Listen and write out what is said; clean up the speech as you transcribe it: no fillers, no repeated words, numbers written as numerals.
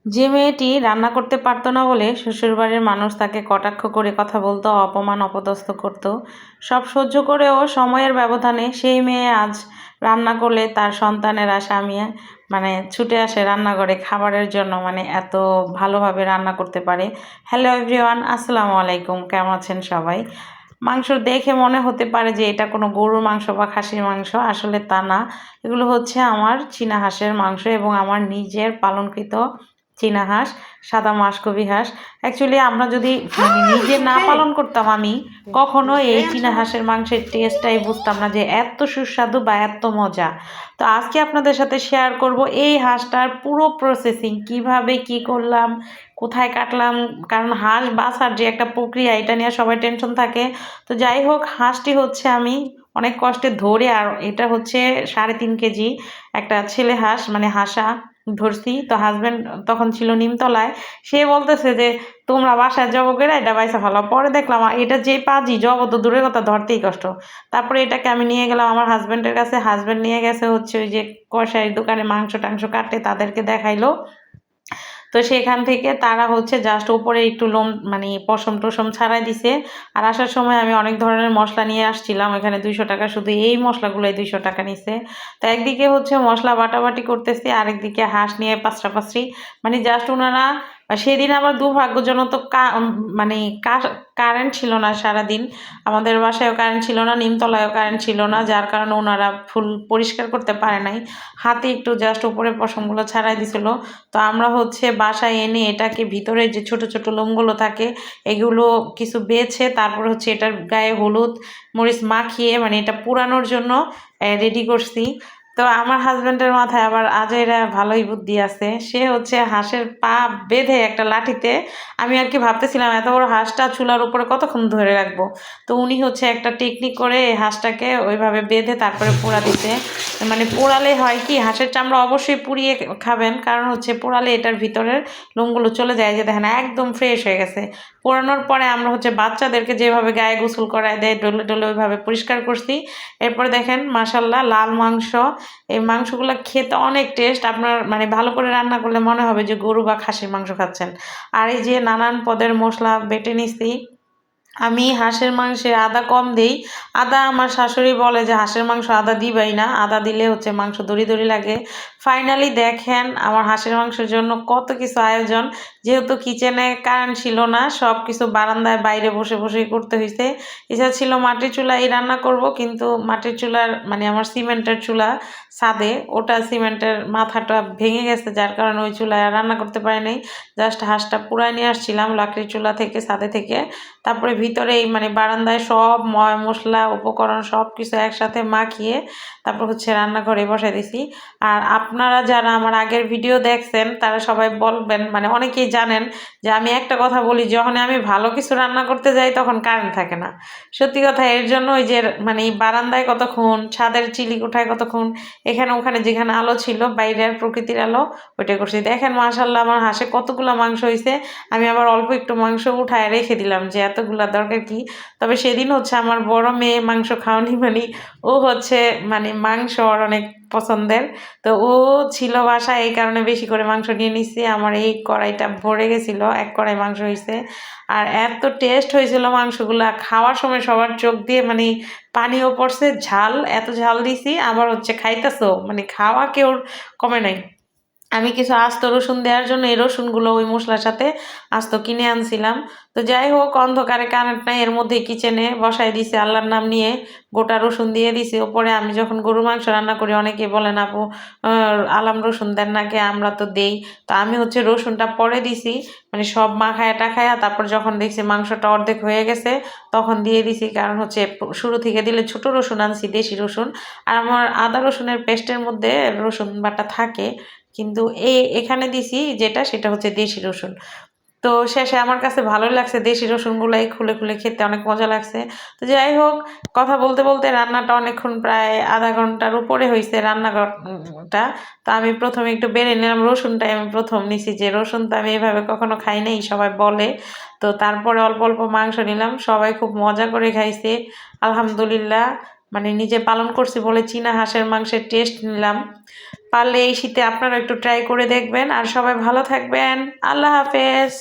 যে মেয়েটি রান্না করতে পারতো না বলে শ্বশুরবাড়ির মানুষ তাকে কটাক্ষ করে কথা বলতো, অপমান অপদস্থ করতো, সব সহ্য করেও সময়ের ব্যবধানে সেই মেয়ে আজ রান্না করলে তার সন্তানেরা স্বামী ছুটে আসে রান্নাঘরে খাবারের জন্য, এত ভালোভাবে রান্না করতে পারে। হ্যালো এভরিওয়ান, আসসালামু আলাইকুম, কেমন আছেন সবাই? মাংস দেখে মনে হতে পারে যে এটা কোনো গরুর মাংস বা খাসির মাংস, আসলে তা না। এগুলো হচ্ছে আমার চীনা হাঁসের মাংস এবং আমার নিজের পালনকৃত চীনা হাঁস, সাদা মাসকবি হাঁস। অ্যাকচুয়ালি আমরা যদি নিজে না পালন করতাম, আমি কখনো এই চীনা হাঁসের মাংসের টেস্টটাই বুঝতাম না যে এত সুস্বাদু বা এত মজা। তো আজকে আপনাদের সাথে শেয়ার করব এই হাঁসটার পুরো প্রসেসিং, কিভাবে কি করলাম, কোথায় কাটলাম। কারণ হাঁস বাছার যে একটা প্রক্রিয়া, এটা নিয়ে সবাই টেনশন থাকে। তো যাই হোক, হাঁসটি হচ্ছে আমি অনেক কষ্টে ধরে, আর এটা হচ্ছে 3.5 কেজি একটা ছেলে হাঁস, হাসা ধরছি। তো হাজব্যান্ড তখন ছিল নিমতলায়, সে বলতেছে যে তোমরা বাসায় জব করে এটা বাইসা ফেলো। পরে দেখলাম এটা যে পাজি জব, তো দূরের কথা, ধরতেই কষ্ট। তারপরে এটাকে আমি নিয়ে গেলাম আমার হাজব্যান্ডের কাছে, হাজব্যান্ড নিয়ে গেছে হচ্ছে ওই যে কষাইয়ের দোকানে মাংস টাংস কাটে, তাদেরকে দেখাইলো। তো সেখান থেকে তারা হচ্ছে জাস্ট উপরে একটু লোম পশম টসম ছাড়াই দিছে। আর আসার সময় আমি অনেক ধরনের মশলা নিয়ে আসছিলাম, এখানে 200 টাকা শুধু এই মশলাগুলোই 200 টাকা নিছে। তো একদিকে হচ্ছে মশলা বাটাবাটি করতেছি, আরেকদিকে হাঁস নিয়ে পাঁচড়াপাঁচড়ি, জাস্ট ওনারা সেদিন আবার দুর্ভাগ্যজনক তো কারেন্ট ছিল না সারাদিন। আমাদের বাসায়ও কারেন্ট ছিল না, নিমতলায়ও কারেন্ট ছিল না, যার কারণে ওনারা ফুল পরিষ্কার করতে পারে নাই। হাতে একটু জাস্ট উপরে পশমগুলো ছাড়াই দিছিল। তো আমরা হচ্ছে বাসায় এনে এটাকে ভিতরে যে ছোট ছোট লোমগুলো থাকে, এগুলো কিছু বেছে তারপর হচ্ছে এটার গায়ে হলুদ মরিচ মাখিয়ে এটা পুরানোর জন্য রেডি করছি। তো আমার হাজব্যান্ডের মাথায় আবার আজেরা ভালোই বুদ্ধি আছে, সে হচ্ছে হাঁসের পা বেঁধে একটা লাঠিতে, আমি আর কি ভাবতেছিলাম এত বড় হাঁসটা চুলার উপরে কতক্ষণ ধরে রাখবো। তো উনি হচ্ছে একটা টেকনিক করে এই হাঁসটাকে ওইভাবে বেঁধে তারপরে পোড়া দিতে। পোড়ালে হয় কি, হাঁসের চামড়া অবশ্যই পুড়িয়ে খাবেন, কারণ হচ্ছে পোড়ালে এটার ভিতরের লোমগুলো চলে যায়, যে দেখেন একদম ফ্রেশ হয়ে গেছে। পোড়ানোর পরে আমরা হচ্ছে বাচ্চাদেরকে যেভাবে গায়ে গোসল করায় দেয় ডলে ডলে, ওইভাবে পরিষ্কার করছি। এরপরে দেখেন মাশাল্লাহ লাল মাংস। এই মাংসগুলো খেতে অনেক টেস্ট, আপনার ভালো করে রান্না করলে মনে হবে যে গরু বা খাসির মাংস খাচ্ছেন। আর এই যে নানান পদের মশলা বেটে নিছি। আমি হাঁসের মাংসে আদা কম দেই। আদা আমার শাশুড়ি বলে যে হাঁসের মাংস আদা দিবাই না, আদা দিলে হচ্ছে মাংস দড়ি দড়ি লাগে। ফাইনালি দেখেন আমার হাঁসের মাংসের জন্য কত কিছু আয়োজন। যেহেতু কিচেনে কারেন্ট ছিল না, সব কিছু বারান্দায় বাইরে বসে বসেই করতে হয়েছে। এছাড়া ছিল মাটির চুলায় রান্না করব, কিন্তু মাটির চুলার আমার সিমেন্টের চুলা ছাদে, ওটা সিমেন্টের মাথাটা ভেঙে গেছে, যার কারণে ওই চুলায় আর রান্না করতে পারি নাই। জাস্ট হাঁসটা পুড়ায় নিয়ে আসছিলাম লাকড়ির চুলা থেকে, ছাদে থেকে। তারপরে ভিতরে এই বারান্দায় সব ময় মশলা উপকরণ সব কিছু একসাথে মাখিয়ে তারপর হচ্ছে রান্নাঘরে বসাই দিছি। আর আপনারা যারা আমার আগের ভিডিও দেখছেন তারা সবাই বলবেন, অনেকেই জানেন যে আমি একটা কথা বলি, যখন আমি ভালো কিছু রান্না করতে যাই তখন কারেন্ট থাকে না। সত্যি কথা, এর জন্য ওই যে এই বারান্দায় কতক্ষণ, ছাদের চিলি কোঠায় কতক্ষণ, এখানে ওখানে যেখানে আলো ছিল বাইরের প্রকৃতির আলো, ওইটা করছি। দেখেন মাশাল্লাহ আমার হাঁসে কতগুলো মাংস হয়েছে। আমি আবার অল্প একটু মাংস উঠায় রেখে দিলাম যে এতগুলা দরকার কি। তবে সেদিন হচ্ছে আমার বড় মেয়ে মাংস খাওয়ানি, ও হচ্ছে মাংস ওর অনেক পছন্দের। তো ও ছিল বাসায়, এই কারণে বেশি করে মাংস নিয়ে নিচ্ছি। আমার এই কড়াইটা ভরে গেছিল, এক কড়াই মাংস হয়েছে। আর এত টেস্ট হয়েছিল মাংসগুলা, খাওয়ার সময় সবার চোখ দিয়ে পানিও পড়ছে, ঝাল এত ঝাল দিছি। আবার হচ্ছে খাইতেছো, খাওয়া কেউ কমে নাই। আমি কিছু আস্ত রসুন দেওয়ার জন্য এই রসুনগুলো ওই মশলার সাথে আস্ত কিনে আনছিলাম। তো যাই হোক, অন্ধকারে কারেন্ট নাই, এর মধ্যে কিচেনে বসাই দিছি আল্লাহর নাম নিয়ে, গোটা রসুন দিয়ে দিছি ওপরে। আমি যখন গরু মাংস রান্না করি অনেকে বলেন আপু আলাম রসুন দেন নাকি, আমরা তো দেই। তো আমি হচ্ছে রসুনটা পরে দিছি, সব মাখায়া টাখায়া, তারপর যখন দেখছি মাংসটা অর্ধেক হয়ে গেছে তখন দিয়ে দিছি। কারণ হচ্ছে শুরু থেকে দিলে, ছোট রসুন আনছি দেশি রসুন, আর আমার আদা রসুনের পেস্টের মধ্যে রসুন বাটা থাকে, কিন্তু এখানে দিছি যেটা, সেটা হচ্ছে দেশি রসুন। তো শেষে আমার কাছে ভালোই লাগছে, দেশি রসুনগুলাই খুলে খুলে খেতে অনেক মজা লাগছে। তো যাই হোক, কথা বলতে বলতে রান্নাটা অনেকক্ষণ, প্রায় আধা ঘন্টার উপরে হয়েছে রান্নাঘরটা। তো আমি প্রথমে একটু বেড়ে নিলাম রসুনটাই, আমি প্রথম নিছি, যে রসুন তো আমি এভাবে কখনো খাই নাই, সবাই বলে। তো তারপরে অল্প অল্প মাংস নিলাম, সবাই খুব মজা করে খাইছে আলহামদুলিল্লাহ। নিজে পালন করছি বলে চীনা হাঁসের মাংসের টেস্ট নিলাম। পারলে এই শীতে আপনারা একটু ট্রাই করে দেখবেন। আর সবাই ভালো থাকবেন। আল্লাহ হাফেজ।